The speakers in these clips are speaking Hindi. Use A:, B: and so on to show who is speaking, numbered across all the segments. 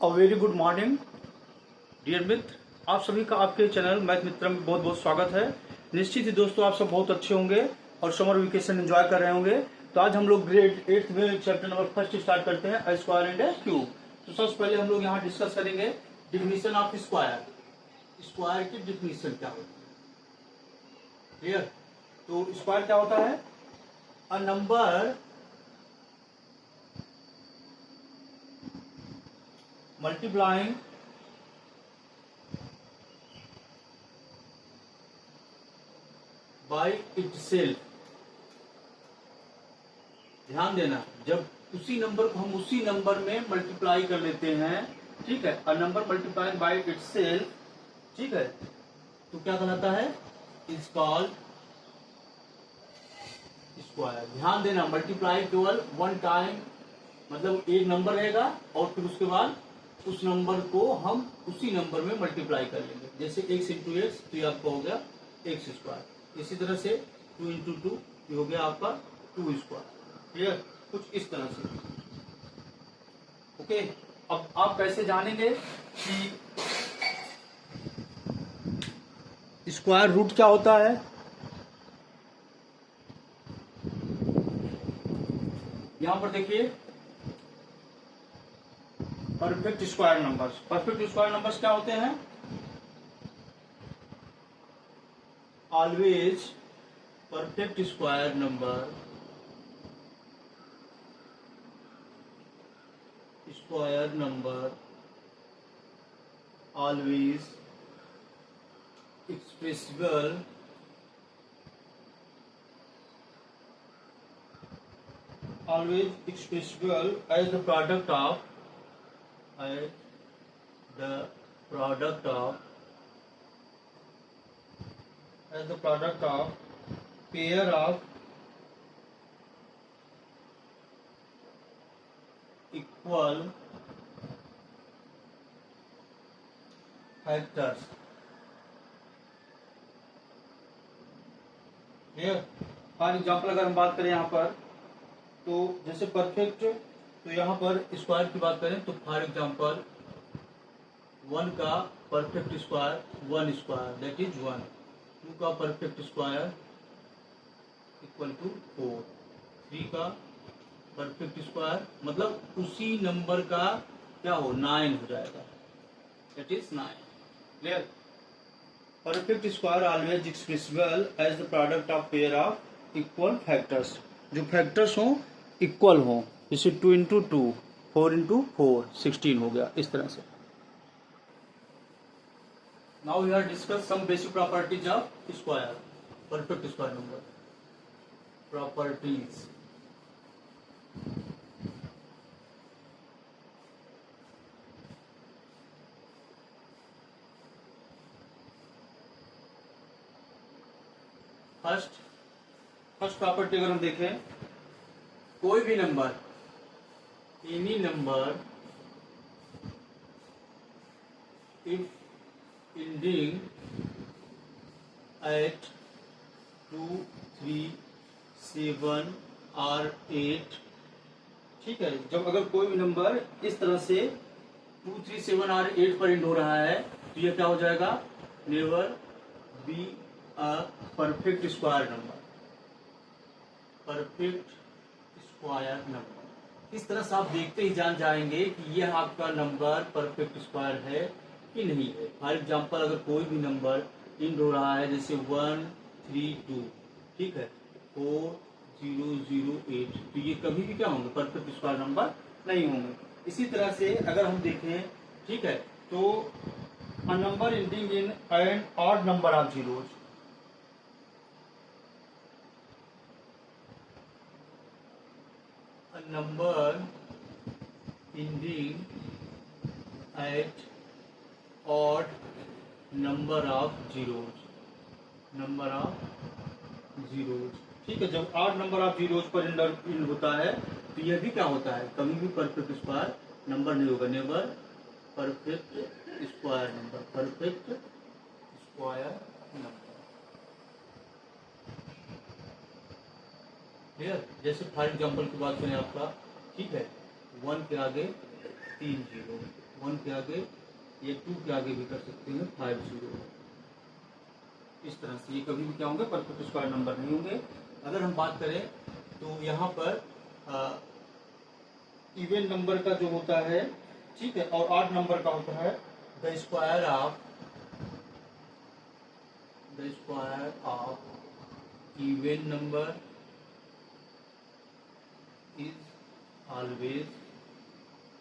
A: अ वेरी गुड मॉर्निंग डियर मित्र। आप सभी का आपके चैनल मैथ मित्र में बहुत बहुत स्वागत है। निश्चित ही दोस्तों आप सब बहुत अच्छे होंगे और समर वेकेशन एंजॉय कर रहे होंगे। तो आज हम लोग ग्रेड 8 में चैप्टर नंबर फर्स्ट स्टार्ट करते हैं, ए स्क्वायर एंड ए क्यूब। तो सबसे पहले हम लोग यहाँ डिस्कस करेंगे डिफिनीशन ऑफ स्क्वायर। स्क्वायर की डिफिनीशन क्या होती है, क्लियर। तो स्क्वायर क्या होता है? A number multiplying by itself. ध्यान देना, जब उसी नंबर को हम उसी नंबर में मल्टीप्लाई कर लेते हैं, ठीक है, a number multiplied by itself, ठीक है, तो क्या कहलाता है? Is called square. ध्यान देना, मल्टीप्लाई केवल वन टाइम, मतलब एक नंबर रहेगा और फिर उसके बाद उस नंबर को हम उसी नंबर में मल्टीप्लाई कर लेंगे। जैसे x इंटू एक्स, तो ये आपका हो गया एक्स स्क्वायर। इसी तरह से 2 इंटू टू, ये हो गया आपका 2 स्क्वायर। क्लियर? कुछ इस तरह से। ओके, अब आप कैसे जानेंगे कि स्क्वायर रूट क्या होता है? यहां पर देखिए, perfect square numbers. Perfect square numbers क्या होते हैं? Always perfect square number, square number always expressible as the product of pair of equal factors। Clear? For example अगर हम बात करें यहाँ पर, तो जैसे परफेक्ट, तो यहाँ पर स्क्वायर की बात करें तो फॉर एग्जाम्पल 1 का perfect square 1 square that is 1, 2 का परफेक्ट स्क्वायर इक्वल टू 4, 3 का परफेक्ट स्क्वायर मतलब उसी नंबर का क्या हो 9 हो जाएगा, that is 9। Clear? Perfect square always expressible as the product of pair of equal factors. जो फैक्टर्स हो इक्वल हो, जैसे 2 इंटू टू, 4 इंटू 4, 16 हो गया, इस तरह से। Now we are discuss some basic properties of square, perfect square number properties. First property अगर हम देखें, कोई भी number, any number if ending at 2, 3, 7 और 8, ठीक है, जब अगर कोई भी नंबर इस तरह से 2, 3, 7 और 8 पर एंड हो रहा है, तो यह क्या हो जाएगा? Never be a perfect square number. Perfect square number, इस तरह से आप देखते ही जान जाएंगे कि यह आपका नंबर परफेक्ट स्क्वायर है कि नहीं है। फॉर एग्जाम्पल अगर कोई भी नंबर एंड हो रहा है, जैसे 1, 3, 2, ठीक है, 4, 0, 0, 8, तो ये कभी भी क्या होंगे? परफेक्ट स्क्वायर नंबर नहीं होंगे। इसी तरह से अगर हम देखें, ठीक है, तो a number ending in an odd number of zeros, a number ending at odd number of zeros, ठीक है, जब ऑड नंबर ऑफ जीरोज पर एंड होता है, तो यह भी क्या होता है? कभी भी परफेक्ट स्क्वायर नंबर नहीं होगा। Never perfect square number, perfect square number. Clear? जैसे फॉर एग्जाम्पल की बात करें आपका, ठीक है, 1 के आगे 3 जीरो, 1 के आगे या 2 के आगे भी कर सकते हैं 5 0। इस तरह से ये कभी भी क्या होंगे, परफेक्ट स्क्वायर नंबर नहीं होंगे। अगर हम बात करें तो यहाँ पर इवन नंबर का जो होता है, ठीक है, और ऑड नंबर का होता है the square of even number is always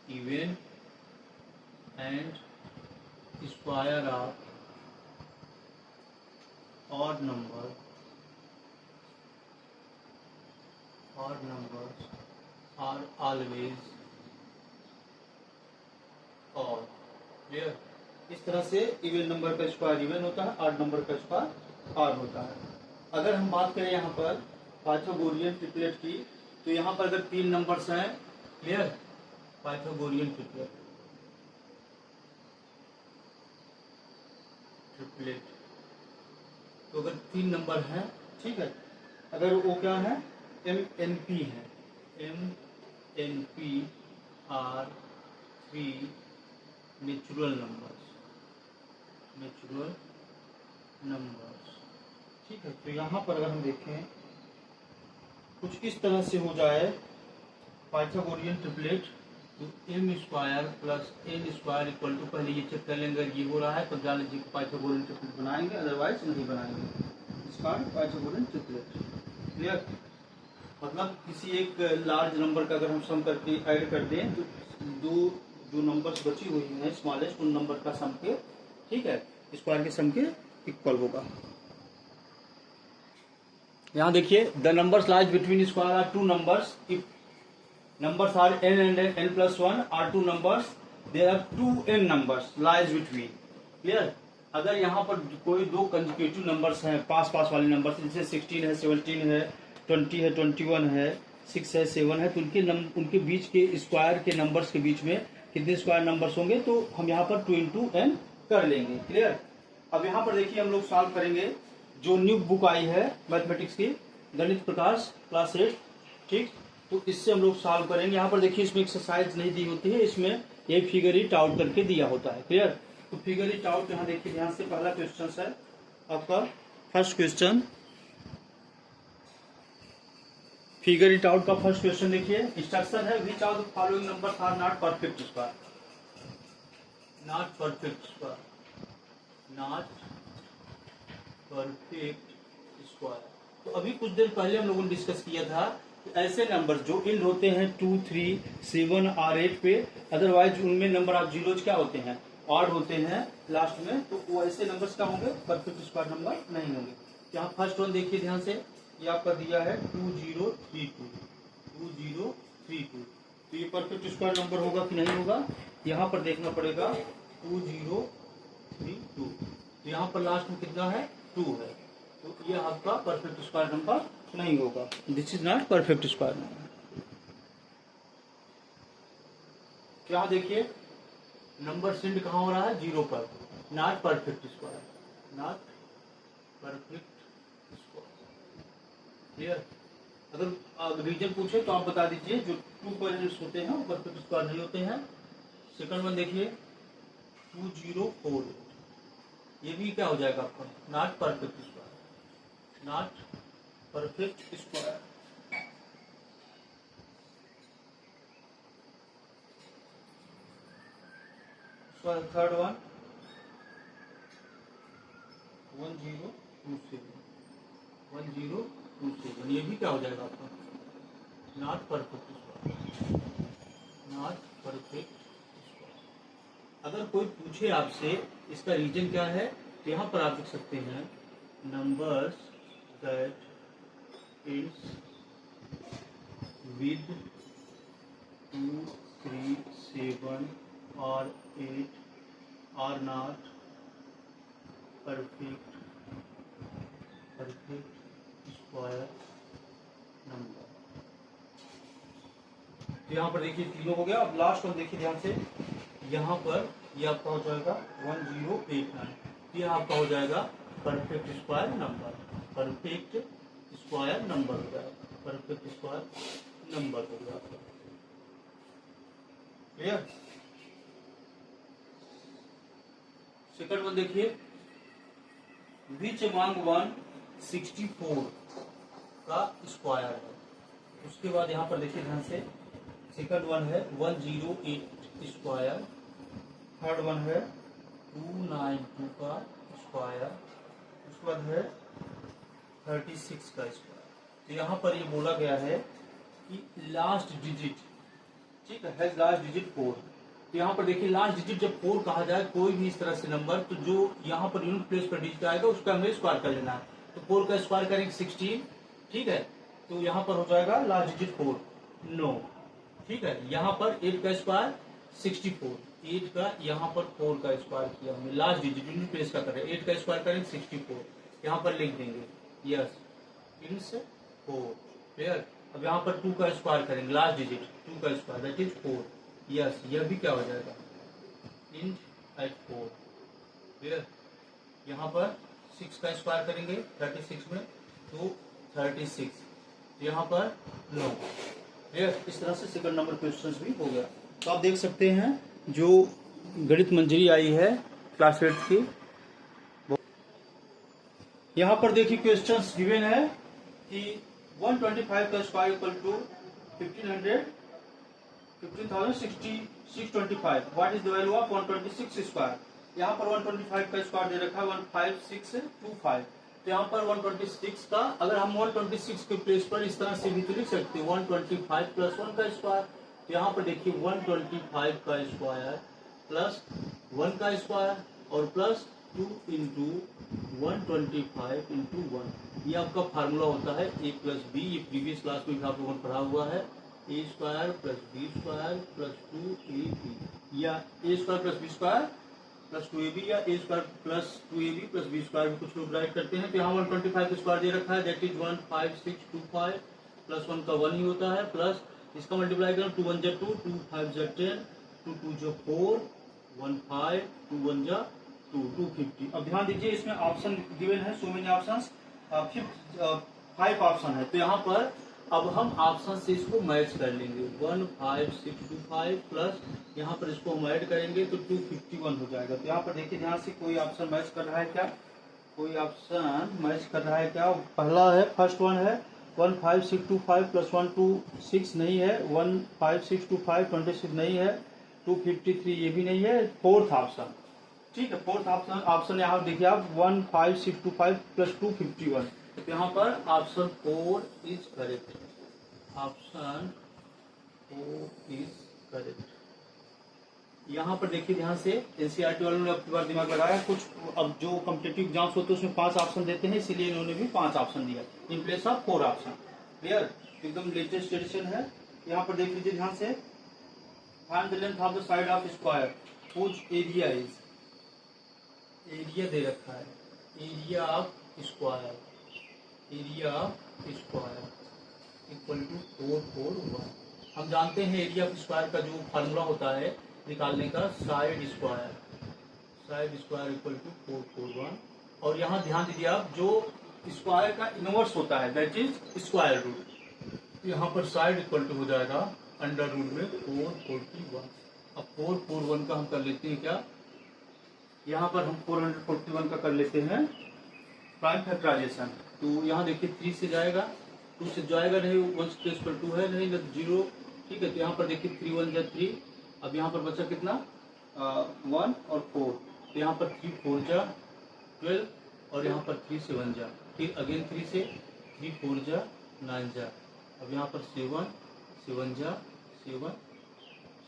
A: even and square of odd numbers are always odd। Clear? इस तरह से इवन नंबर का स्क्वायर इवन होता है, ऑड नंबर का स्क्वायर ऑड होता है। अगर हम बात करें यहाँ पर पाइथागोरियन ट्रिपलेट की, तो यहाँ पर अगर 3 नंबर्स हैं, क्लियर, पाइथागोरियन ट्रिपलेट तो अगर 3 नंबर हैं, ठीक है, अगर वो क्या है, MNP है, MNP आर 3 नेचुरल नंबर्स, ठीक है। तो यहाँ पर अगर हम देखें कुछ इस तरह से हो जाए पाइथागोरियन ट्रिपलेट, तो m square plus n square equal to, पहले ये चेक कर लेंगे, ये हो रहा है तो जान लीजिए पाइथागोरियन ट्रिपलेट बनाएंगे, अदरवाइज नहीं बनाएंगे। इसका पाइथागोरियन ट्रिपलेट, क्लियर? मतलब किसी एक लार्ज नंबर का अगर हम सम करके ऐड कर दें तो दो जो नंबर्स बची हुई हैं स्मॉलेस्ट, उन नंबर का सम के, ठीक है, स्क्वायर के सम के इक्वल होगा। यहाँ देखिए, the numbers lies between square are 2 numbers if numbers are n and n plus 1 are 2 numbers, there are 2n numbers lies between। Clear? अगर यहाँ पर कोई दो कंसेक्यूटिव नंबर्स हैं, पास वाले नंबर्स, जैसे 16 है, 17 है, 20 है, 21 है, 6 है, 7 है, तो उनके बीच के स्क्वायर के नंबर्स के बीच में कितने स्क्वायर नंबर्स होंगे, तो हम यहाँ पर 2 into n कर लेंगे। क्लियर? अब यहाँ पर देखिए हम लोग सॉल्व करेंगे जो न्यू बुक आई है मैथमेटिक्स की, गणित प्रकाश क्लास 8, ठीक, तो इससे हम लोग सॉल्व करेंगे। यहाँ पर देखिए इसमें एक्सरसाइज नहीं दी होती है, इसमें एक फिगर इट आउट करके दिया होता है। क्लियर? तो फिगर इट आउट यहाँ देखिए ध्यान से, पहला क्वेश्चन है आपका, first question, figure it out का फर्स्ट क्वेश्चन देखिए, इंस्ट्रक्शन है which of the following numbers are not perfect square, not perfect square. तो अभी कुछ देर पहले हम लोगों ने डिस्कस किया था ऐसे नंबर्स जो इंड होते हैं 2, 3, 7 और 8 पे, अदरवाइज उनमें नंबर ऑफ जीरोज क्या होते हैं, ऑड होते हैं लास्ट में, तो वो ऐसे नंबर्स क्या होंगे, परफेक्ट स्क्वायर नंबर नहीं होंगे। यहाँ फर्स्ट वन देखिए ध्यान से, ये आपका दिया है 2032, तो ये परफेक्ट स्क्वायर नंबर होगा कि नहीं होगा, यहाँ पर देखना पड़ेगा 2032, तो यहाँ पर लास्ट में कितना है, 2 है, तो ये आपका परफेक्ट स्क्वायर नंबर नहीं होगा, this is not perfect square number. क्या देखिए नंबर सेंड कहाँ हो रहा है, 0 पर, नॉट परफेक्ट स्क्वायर, क्लियर? अगर रीजन पूछे तो आप बता दीजिए, जो 2 पर होते हैं वो परफेक्ट स्क्वायर नहीं होते हैं। सेकंड वन देखिए 2048, ये भी क्या हो जाएगा आपका, not perfect square, not perfect square. Third one 1027, ये भी क्या हो जाएगा आपका, not perfect square, not perfect square. अगर कोई पूछे आपसे इसका रीजन क्या है, तो यहाँ पर आप लिख सकते हैं numbers that it's with 2, 3, 7 or 8 are not perfect square number। तो यहाँ पर देखिए तीनों हो गया। अब लास्ट वन देखिए ध्यान से, यहाँ पर ये आपका हो जाएगा 1089, ये आपका हो जाएगा perfect square number, perfect square number हो जाएगा, परफेक्ट स्क्वायर नंबर हो जाएगा। क्लियर? सेकंड वन देखिए, विच अमंग 164 का स्क्वायर है। उसके बाद यहाँ पर देखिए ध्यान से, सेकंड वन है 108 स्क्वायर, थर्ड वन है 292 का स्क्वायर, उसके बाद है 36 का स्क्वायर। तो यहाँ पर ये बोला गया है कि लास्ट डिजिट, ठीक है, लास्ट डिजिट 4। तो यहाँ पर देखिए लास्ट डिजिट जब 4 कहा जाए कोई भी इस तरह से नंबर, तो जो यहाँ पर यूनिट प्लेस पर डिजिट आएगा उसका हमें स्क्वायर कर लेना है। तो 4 का स्क्वायर करेंगे 16, ठीक है, तो यहाँ पर हो जाएगा लास्ट डिजिट 4, 9, ठीक है। यहाँ पर 8 का स्क्वायर 64, 8 का यहाँ पर 4 का स्क्वायर किया हमने, लास्ट डिजिट यूनिट प्लेस का कर रहे हैं, 8 का स्क्वायर करेंगे 64, यहाँ पर लिख देंगे यस मीन्स 4, क्लियर। अब यहाँ पर 2 का स्क्वायर करेंगे, लास्ट डिजिट 2 का स्क्वायर दैट इज 4, यस, यह भी क्या हो जाएगा इंट एट 4, क्लियर। यहाँ पर 6 का स्क्वायर करेंगे 36 में, तो 36, यहाँ पर 9, क्लियर। इस तरह से सेकंड नंबर क्वेश्चन भी हो गया। तो आप देख सकते हैं जो गणित मंजरी आई है क्लास 8 की, यहाँ पर देखिए क्वेश्चंस गिवन है कि 125 का square equal to 15,625, what is the value of 126 square. यहाँ पर 125 का स्क्वायर दे रखा है 15625, तो यहाँ पर 126 का, अगर हम 126 के प्लेस पर इस तरह से भी तो लिख सकते हैं 125 प्लस 1 का स्क्वायर। तो यहाँ पर देखिए 125 का स्क्वायर प्लस 1 का स्क्वायर और प्लस 2 इंटू 125 इंटू 1, ये आपका फार्मूला होता है a प्लस बी। ये प्रीवियस क्लास में भी आप लोगों ने पढ़ा हुआ है, A square plus B square plus 2ab, या A square plus B square plus 2ab, या A square plus 2ab plus B square भी कुछ लोग राइट करते हैं। तो यहाँ 125 का स्क्वायर दे रखा है दैट इज 15625, प्लस 1 का 1 ही होता है, प्लस इसका मल्टीप्लाई करें 2 1 जा 2, 2 5 जा 10, 2 2 जा 4, 1 5, 2 1 जा 2, 250। अब ध्यान दीजिए इसमें ऑप्शन गिवन है, सो मेनी ऑप्शंस, 5 ऑप्शन है। तो यहाँ पर अब हम ऑप्शन से इसको मैच कर लेंगे, 15625 प्लस यहाँ पर इसको हम ऐड करेंगे तो 251 हो जाएगा। तो यहाँ पर देखिए ध्यान से, कोई ऑप्शन मैच कर रहा है क्या, कोई ऑप्शन मैच कर रहा है क्या। पहला है, फर्स्ट वन है 15625 प्लस 126 नहीं है, 15625 26 नहीं है, 253 ये भी नहीं है, फोर्थ ऑप्शन, ठीक है, फोर्थ ऑप्शन यहाँ देखिए आप 15625 प्लस 251, तो यहाँ पर option 4 is correct, option 4 is correct. यहाँ पर देखिए ध्यान से, एनसीईआरटी वालों ने अब की बार दिमाग लगाया, कुछ अब जो कॉम्पिटिटिव एग्जाम्स होते हैं उसमें 5 ऑप्शन देते हैं, इसीलिए इन्होंने भी 5 ऑप्शन दिया in place of 4 option, clear. एकदम लेटेस्ट एडिशन है। यहाँ पर देख लीजिए ध्यान से, find the length of the side of square which area is, area दे रखा है, area of square, area of square equal to 441। हम जानते हैं एरिया ऑफ स्क्वायर का जो फार्मूला होता है निकालने का, side square, side square equal to 441। और यहाँ ध्यान दीजिए आप, जो स्क्वायर का इनवर्स होता है दैट इज स्क्वायर रूट, यहाँ पर साइड इक्वल टू हो जाएगा अंडर रूट में 441। अब 441 का हम कर लेते हैं क्या, यहाँ पर हम 441 का कर लेते हैं प्राइम फैक्टराइजेशन। तो यहाँ देखिए 3 से जाएगा, 2 से जाएगा नहीं, 1 प्लेस पर 2 है नहीं, 0, ठीक है। तो यहाँ पर देखिए 3 1 जा 3, अब यहाँ पर बचा कितना 1 और 4, तो यहाँ पर 3 4 जा 12, और यहाँ पर 3 7 जा, फिर अगेन 3 से 3 4 जा 9 जा, अब यहाँ पर 7 7 जा 7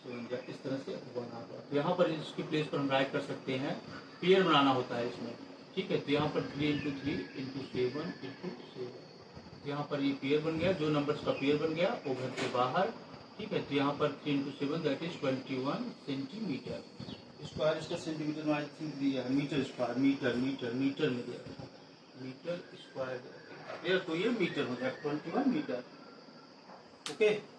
A: 7 जा, इस तरह से 1 आ गया। तो यहाँ पर इसकी प्लेस पर हम राइट कर सकते हैं, पेयर बनाना होता है इसमें, ठीक है। तो यहाँ पर 3 इंटू 3 इंटू 7 इंटू 7, यहाँ पर ये पेयर बन गया, जो नंबर्स का पेयर बन गया वो घर के बाहर, ठीक है। तो यहाँ पर 3 into 7 that is 21 centimetre square. इसका सेंटीमीटर में आई थिंक दिया है, metre square, metre metre metre में दिया है, मीटर स्क्वायर, तो ये मीटर हो जाएगा 21 metre, okay.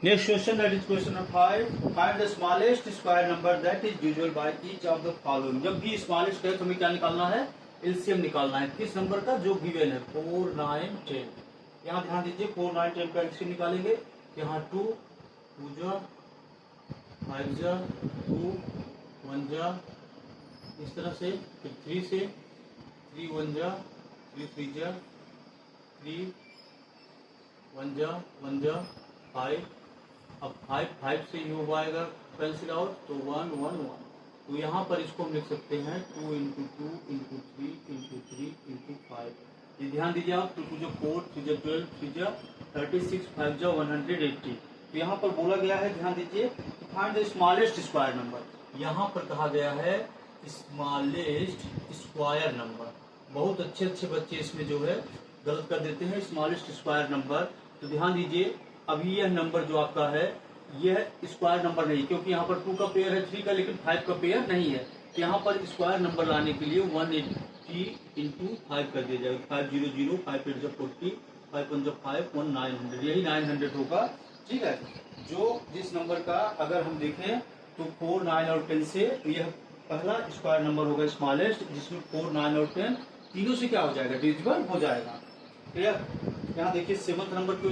A: Next question that is question number 5, find the smallest square number that is divisible by each of the following. जब भी स्मॉलेस्ट है तो हमें क्या निकालना है, एलसीएम निकालना है, किस नंबर का, जो गिवन है 4 9 10। यहाँ ध्यान दीजिए 4 9 10 का एलसीएम निकालेंगे, यहाँ 2 2 जा 5 जा 2 1 जा, इस तरह से। फिर 3 से 3 1 जा 3 3 जा 3 1 जा 1 जा 5। अब 5 से ये हो आएगा कैंसिल आउट, तो 1 1 1। तो यहाँ पर इसको हम लिख सकते हैं 2 × 2 × 3 × 3 × 5। ये ध्यान दीजिए आप, 2 2 जा 4 3 जा 12 3 जा 36 5 जा 180। तो यहाँ पर बोला गया है, ध्यान दीजिए, find the smallest square number. यहाँ पर कहा गया है स्मॉलेस्ट स्क्वायर नंबर। बहुत अच्छे अच्छे बच्चे इसमें जो है गलत कर देते हैं, स्मॉलेस्ट स्क्वायर नंबर। तो ध्यान दीजिए, अभी यह नंबर जो आपका है यह स्क्वायर नंबर नहीं, क्योंकि यहाँ पर 2 का पेयर है 3 का, लेकिन 5 का पेयर नहीं है। तो यहाँ पर स्क्वायर नंबर लाने के लिए 180 × 5 कर दिया जाएगा। 500 5 8 जा 40 5 1 जा 5 1 900, यही 900 होगा। ठीक है, जो जिस नंबर का अगर हम देखें तो 4 9 और 10 से यह पहला स्क्वायर नंबर होगा स्मॉलेस्ट, जिसमें 4 9 और 10 तीनों से क्या हो जाएगा, डिविजिबल हो जाएगा। क्लियर। यहाँ देखिए 7th नंबर को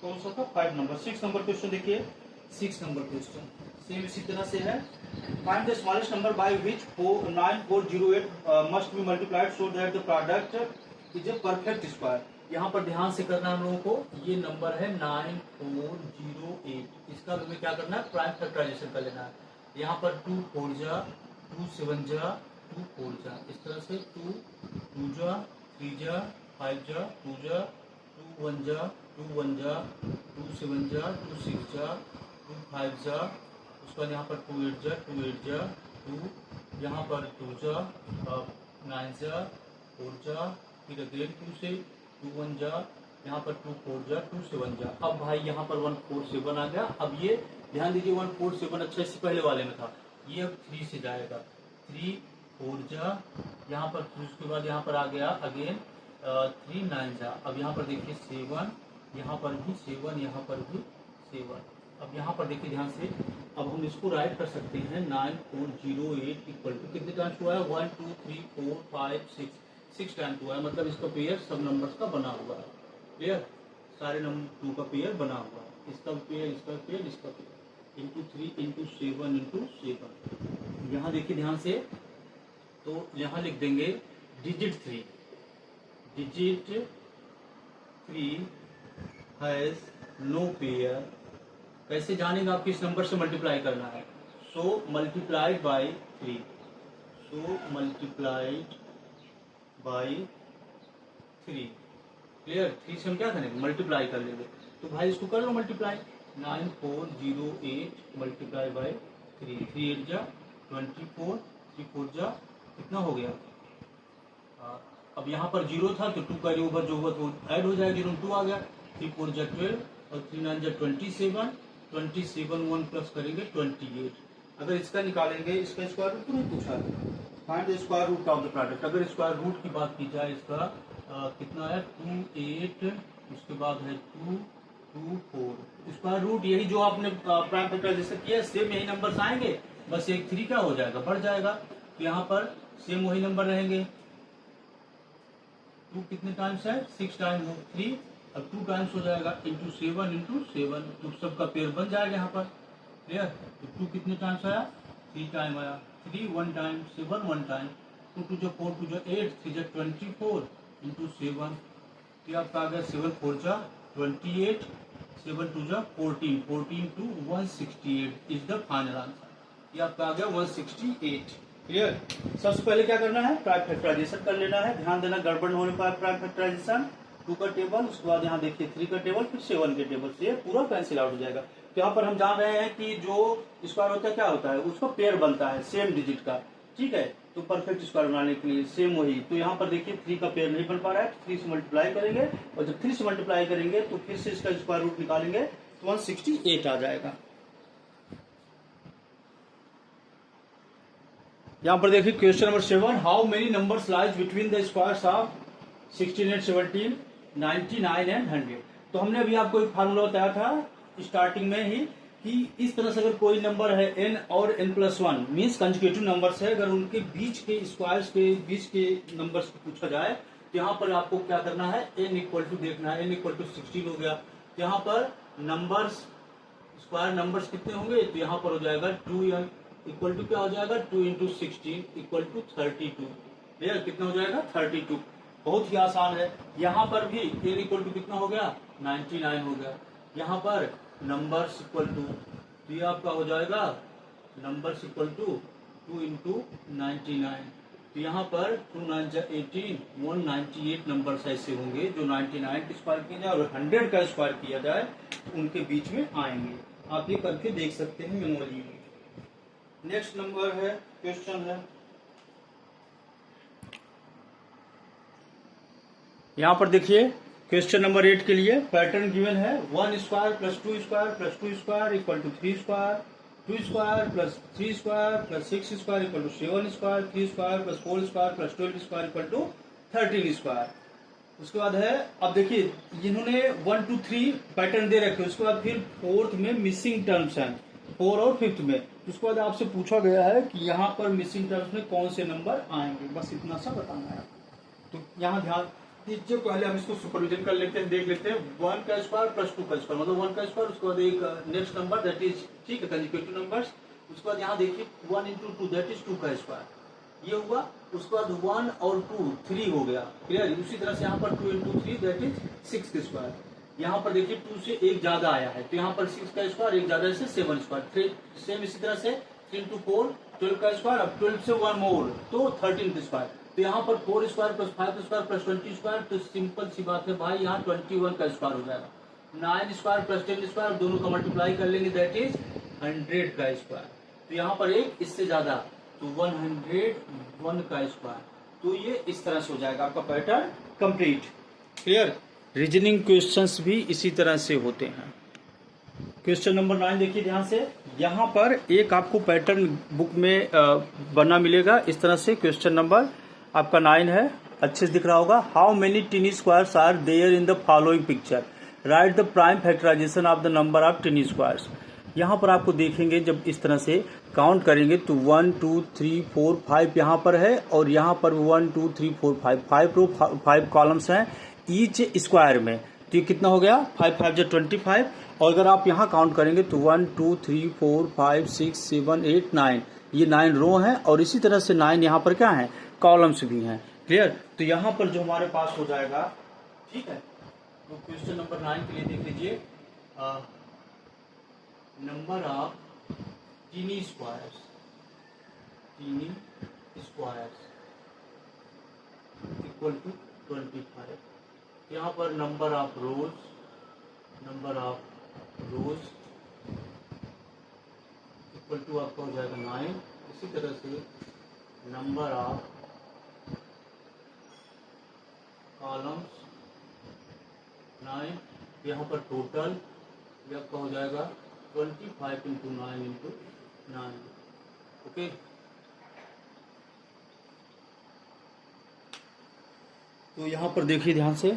A: कौन सा था, 5 नंबर। 6 नंबर क्वेश्चन देखिए, 6 नंबर क्वेश्चन सेम इसी तरह से है। Find the smallest number by which 9408 must be multiplied so that the product is a perfect square. यहाँ पर ध्यान से करना हम लोगों को, ये नंबर है 9408, इसका हमें क्या करना है, प्राइम फैक्टराइजेशन कर लेना है। यहाँ पर 2 4 जा 2 7 जा 2 4 जा, इस तरह से 2 2 जा 3 जा 5 जा 2 जा 2 1 जा 2 1 जा 2 7 जा 2 6 जा 2 5 जा, उसके बाद यहाँ पर 2 8 जा 2 8 जा 2, यहाँ पर 2 जा 9 जा 4 जा, फिर अगेन 2 से 2 1 जा, यहाँ पर 2 4 जा 2 7 जा। अब भाई यहाँ पर 1 4 7 आ गया। अब ये ध्यान दीजिए 1 4 7 अच्छा इससे पहले वाले में था, ये अब 3 से जाएगा। 3 4 जा, यहाँ पर उसके बाद यहाँ पर आ गया अगेन 3 9 जा। अब यहाँ पर देखिए 7, यहाँ पर भी 7, यहाँ पर भी 7। अब यहाँ पर देखिए ध्यान से, अब हम इसको राइट कर सकते हैं 9408 इक्वल टू कितने टाइम्स हुआ है, 1 2 3 4 5 6 टाइम्स हुआ है। मतलब इसका पेयर सब नंबर्स का बना हुआ है। क्लियर, सारे नंबर 2 का पेयर बना हुआ है, इसका पेयर इसका पेयर इसका पेयर, इंटू 3 इंटू 7 इंटू 7। यहाँ देखिए ध्यान से, तो यहाँ लिख देंगे डिजिट 3 हैज नो पेयर। कैसे जानेंगे आप किस नंबर से मल्टीप्लाई करना है, so multiplied by 3, so multiplied by 3। Clear, 3 से हम क्या करेंगे, मल्टीप्लाई कर लेंगे। तो भाई इसको कर लो मल्टीप्लाई, 9408 मल्टीप्लाई बाई 3, 3 8 जा 24, 3 4 जा कितना हो गया। अब यहाँ पर 0 था तो 2 का ओवर जो हुआ तो ऐड हो जाएगा, 0 2 आ गया। 3 4 जा 12 और 3 9 जा 27, 27 1 प्लस करेंगे 28। अगर इसका निकालेंगे, इसका स्क्वायर रूट तो नहीं पूछा है, find the square root of the product. अगर स्क्वायर रूट की बात की जाए, इसका कितना है 2 8, उसके बाद है 2 2 4। स्क्वायर रूट यही जो आपने प्राइम फैक्टराइजेशन किया, सेम यही नंबर आएंगे, बस एक 3 क्या हो जाएगा, बढ़ जाएगा। तो यहाँ पर सेम वही नंबर रहेंगे। 2 कितने टाइम्स है, 6 टाइम 3, अब 2 टाइम्स हो जाएगा इंटू 7 इंटू 7, तो सबका पेयर बन जाएगा यहाँ पर। क्लियर, तो 2 कितने टाइम्स आया, 3 टाइम आया, 3 1 टाइम 7 1 टाइम, 2 2 जा 4 2 जा 8 3 जा 24 इंटू 7। तो आपका आ गया 7 4 जा 28, 7 2 जा 14, 14 to 168 is the final answer. ये आपका आ गया 168। क्लियर, सबसे पहले क्या करना है, प्राइम फैक्टराइजेशन कर लेना है। ध्यान देना, गड़बड़ होने पर प्राइम फैक्टराइजेशन 2 का टेबल, उसके बाद यहाँ देखिए 3 का टेबल, फिर 7 के टेबल से पूरा कैंसिल आउट हो जाएगा। तो यहाँ पर हम जान रहे हैं कि जो स्क्वायर होता है क्या होता है, उसका पेयर बनता है सेम डिजिट का। ठीक है, तो परफेक्ट स्क्वायर बनाने के लिए सेम वही। तो यहाँ पर देखिए 3 का पेयर नहीं बन पा रहा है, 3 से मल्टीप्लाई करेंगे, और जब 3 से मल्टीप्लाई करेंगे तो फिर से इसका स्क्वायर रूट निकालेंगे तो 168 आ जाएगा। यहाँ पर देखिए question number 7, how many numbers lies between the squares of 16 and 17, 99 and 100। तो हमने अभी आपको एक फार्मूला बताया था स्टार्टिंग में ही कि इस तरह से अगर कोई नंबर है n और n+1 मीन्स कंजुगेटिव नंबर्स है, अगर उनके बीच के स्क्वायर्स के बीच के नंबर्स को पूछा जाए तो यहाँ पर आपको क्या करना है, n इक्वल टू देखना है, n इक्वल टू 16 हो गया। तो यहाँ पर नंबर्स स्क्वायर नंबर्स कितने होंगे, तो यहाँ पर हो जाएगा 2 इक्वल टू क्या हो जाएगा 2 इंटू 16 इक्वल टू 32। क्लियर, कितना हो जाएगा 32। बहुत ही आसान है। यहाँ पर भी n इक्वल टू कितना हो गया 99 हो गया। यहाँ पर नंबर्स इक्वल टू, तो ये आपका हो जाएगा नंबर्स इक्वल टू 2 इंटू 99। तो यहाँ पर 2 9 18 198 नंबर्स ऐसे होंगे जो 99 का स्क्वायर किया जाए और 100 का स्क्वायर किया जाए, उनके बीच में आएंगे। आप ये करके देख सकते हैं मेमोरी में। नेक्स्ट नंबर है, क्वेश्चन है यहाँ पर देखिए, क्वेश्चन नंबर 8 के लिए पैटर्न गिवन है 1 square plus 2 square plus 2 square equal to 3 square, 2 square plus 3 square plus 6 square equal to 7 square, 3 square plus 4 square plus 12 square equal to 13 square. उसके बाद है, अब देखिए इन्होंने 1 2 3 पैटर्न दे रखे, उसके बाद फिर 4th में मिसिंग टर्म्स हैं 4 और 5th में। उसके बाद आपसे पूछा गया है कि यहाँ पर मिसिंग टर्म्स में कौन से नंबर आएंगे, बस इतना सा बताना है। तो यहाँ ध्यान दीजिए, पहले हम इसको सुपरविजन कर लेते हैं, देख लेते हैं। 1 का स्क्वायर प्लस 2 का स्क्वायर मतलब 1 का स्क्वायर, उसके बाद एक नेक्स्ट नंबर दैट इज, ठीक है, कंसेक्यूटिव नंबर्स। उसके बाद यहाँ देखिए 1 इंटू 2 दैट इज 2 का स्क्वायर, ये हुआ। उसके बाद 1 और 2 3 हो गया। क्लियर, उसी तरह से यहाँ पर 2 इंटू 3 दैट इज 6 का स्क्वायर। यहाँ पर देखिए 2 से एक ज्यादा आया है, तो यहाँ पर 6 का स्क्वायर, एक ज्यादा से 7 स्क्वायर। सेम इसी तरह से 3 इंटू 4 12 का स्क्वायर, अब 12 से 1 मोर तो 13 का स्क्वायर। तो यहाँ पर 4 square plus 5 square plus 20 square, तो सिंपल सी बात है भाई, यहाँ 21 का स्क्वायर हो जाएगा। 9 स्क्वायर प्लस 10 स्क्वायर, दोनों का मल्टीप्लाई कर लेंगे दैट इज 100 का स्क्वायर। तो यहाँ पर एक इससे ज्यादा, तो 101 का स्क्वायर। तो ये इस तरह से हो जाएगा आपका pattern complete. Clear, reasoning questions भी इसी तरह से होते हैं। क्वेश्चन नंबर 9 देखिए ध्यान से, यहाँ पर एक आपको पैटर्न बुक में बना मिलेगा इस तरह से। क्वेश्चन नंबर आपका 9 है, अच्छे से दिख रहा होगा। How many tiny squares are there in the following picture, right the prime factorisation of the number of tiny squares. यहाँ पर आपको देखेंगे जब इस तरह से काउंट करेंगे तो 1 2 3 4 5 यहाँ पर है, और यहाँ पर 1 2 3 4 5 रो 5 कॉलम्स हैं ईच स्क्वायर में। तो ये कितना हो गया 5 5 जो 25। और अगर आप यहाँ काउंट करेंगे तो 1 2 3 4 5 6 7 8 9, ये 9 रो हैं, और इसी तरह से 9 यहाँ पर क्या है कॉलम्स भी हैं। क्लियर, तो यहाँ पर जो हमारे पास हो जाएगा, ठीक है। तो क्वेश्चन नंबर 9 के लिए देख लीजिए, number of tiny squares equal to 25। यहाँ पर number of rows equal to आपका हो जाएगा 9। इसी तरह से नंबर ऑफ कॉलम्स 9। यहाँ पर टोटल ये आपका हो जाएगा 25 इंटू 9 इंटू 9। ओके, तो यहाँ पर देखिए ध्यान से,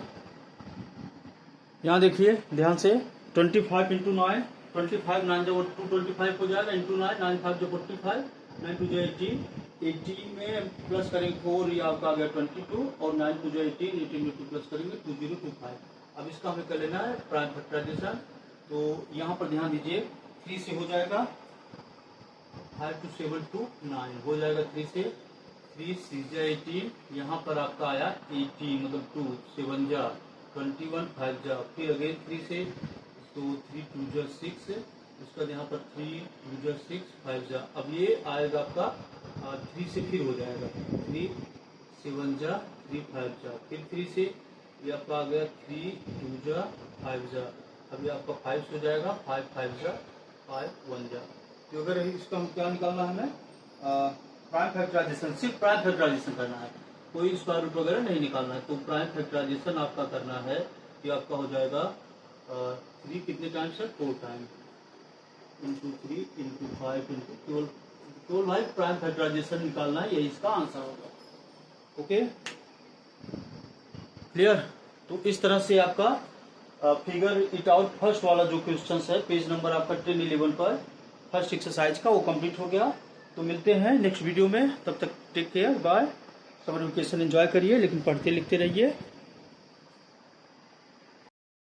A: यहाँ देखिए ध्यान से 25 इंटू 9, 25 9 जब 225 हो जाएगा इंटू 9, 9 5 जो 45, 9 2 जो 18 में प्लस करेंगे 4, ये आपका आ गया 22, और 9 2 जो 18 में 2 प्लस करेंगे 2025। अब इसका हमें कर लेना है प्राइम फैक्टराइजेशन। तो यहाँ पर ध्यान दीजिए 3 से हो जाएगा 5 2 7 2 9 हो जाएगा 3 से, 3 6 18, यहाँ पर आपका आया 18 मतलब 2 7 जा 21 5 जा, फिर अगेन 3 से, तो 3 2 जा 6, उसका यहाँ पर 3 2 जा 6 5 जा। अब ये आएगा आपका 3 से फिर हो जाएगा 3 7 जा 3 5 जा, फिर 3 से ये आपका आ गया 3 2 जा 5 जा। अभी आपका 5 हो जाएगा 5 5 जा 5 1 जा। तो अगर इसका हम क्या निकालना है हमें प्राइम फैक्टराइजेशन, सिर्फ प्राइम फैक्टराइजेशन करना है, कोई स्क्वायर रूट वगैरह नहीं निकालना है। तो प्राइम फैक्टराइजेशन आपका करना है, ये आपका हो जाएगा 3 कितने टाइम्स है 4 टाइम इंटू 3 इंटू 5 इंटू 12। तो भाई प्राइम फैक्टराइजेशन निकालना है, यही इसका आंसर होगा। Okay, clear. तो इस तरह से आपका फिगर इट आउट फर्स्ट वाला जो क्वेश्चन है पेज नंबर आपका 10 11 पर फर्स्ट एक्सरसाइज का वो कंप्लीट हो गया। तो मिलते हैं नेक्स्ट वीडियो में, तब तक take care, bye. Summer vacation enjoy करिए, लेकिन पढ़ते लिखते रहिए।